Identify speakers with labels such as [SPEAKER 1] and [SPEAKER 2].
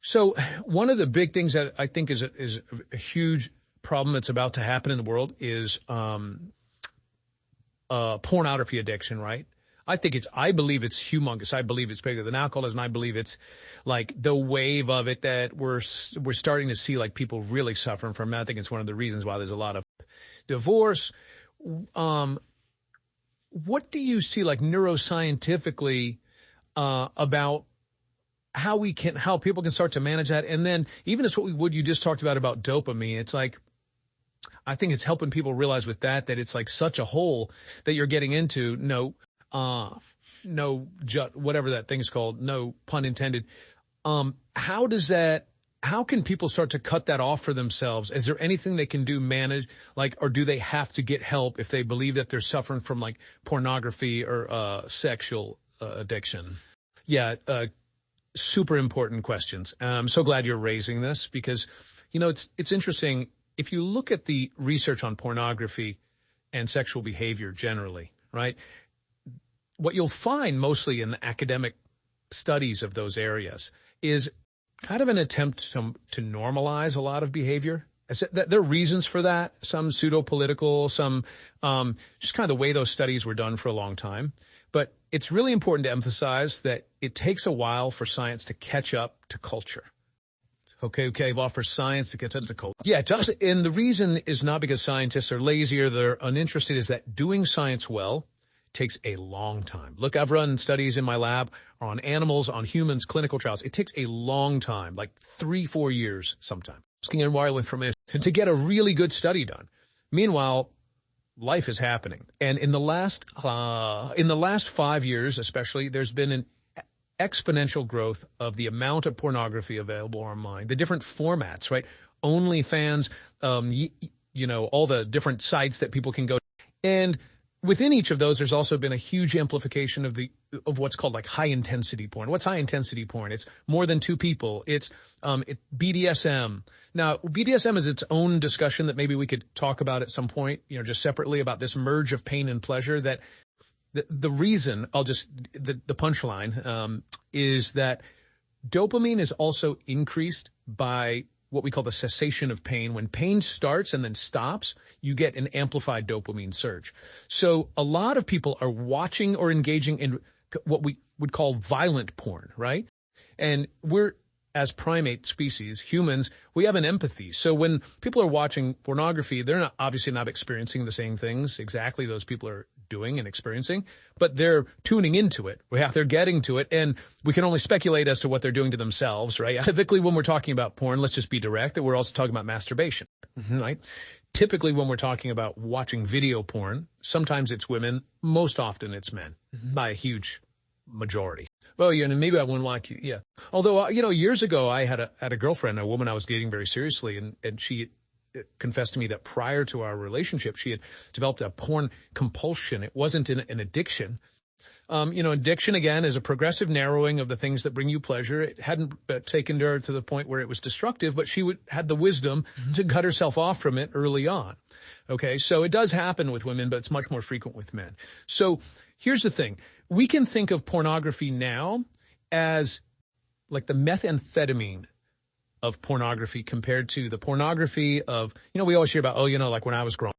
[SPEAKER 1] So one of the big things that I think is a huge problem that's about to happen in the world is pornography addiction, right? I believe it's humongous. I believe it's bigger than alcoholism. I believe it's like the wave of it that we're starting to see, like, people really suffering from. I think it's one of the reasons why there's a lot of divorce. What do you see, like, neuroscientifically, about how people can start to manage that? And then even as you just talked about dopamine, it's like, I think it's helping people realize with that it's like such a hole that you're getting into. Whatever that thing's called, no pun intended. How can people start to cut that off for themselves? Is there anything they can do, manage, or do they have to get help if they believe that they're suffering from, like, pornography or sexual addiction? Yeah, super important questions. I'm so glad you're raising this because, it's interesting. If you look at the research on pornography and sexual behavior generally, right, what you'll find mostly in the academic studies of those areas is kind of an attempt to normalize a lot of behavior. There are reasons for that, some pseudo-political, some just kind of the way those studies were done for a long time. But it's really important to emphasize that it takes a while for science to catch up to culture. Okay, well, for science to catch up to culture. Yeah, it does. And the reason is not because scientists are lazy or they're uninterested, is that doing science well takes a long time. Look, I've run studies in my lab on animals, on humans, clinical trials. It takes a long time, like 3-4 years sometimes, asking and wild information to get a really good study done. Meanwhile, life is happening. And in the last 5 years, especially, there's been an exponential growth of the amount of pornography available online, the different formats, right? OnlyFans, all the different sites that people can go to. And within each of those, there's also been a huge amplification of what's called, like, high-intensity porn. What's high-intensity porn? It's more than two people. It's BDSM. Now, BDSM is its own discussion that maybe we could talk about at some point, just separately, about this merge of pain and pleasure. That the reason, the punchline is that dopamine is also increased by what we call the cessation of pain. When pain starts and then stops, you get an amplified dopamine surge. So a lot of people are watching or engaging in what we would call violent porn, right? And we're, as primate species, humans, we have an empathy. So when people are watching pornography, they're obviously not experiencing the same things exactly those people are doing and experiencing, but they're tuning into it. They're getting to it, and we can only speculate as to what they're doing to themselves, right? Typically, when we're talking about porn, let's just be direct, that we're also talking about masturbation, right? Typically, when we're talking about watching video porn, sometimes it's women, most often it's men, by a huge majority. Well, and maybe I wouldn't like you, yeah. Although, years ago, I had a girlfriend, a woman I was dating very seriously, and she confessed to me that prior to our relationship, she had developed a porn compulsion. It wasn't an addiction. Addiction, again, is a progressive narrowing of the things that bring you pleasure. It hadn't taken her to the point where it was destructive, but she had the wisdom to cut herself off from it early on. Okay, so it does happen with women, but it's much more frequent with men. So here's the thing. We can think of pornography now as like the methamphetamine of pornography compared to the pornography of, we always hear about, like when I was growing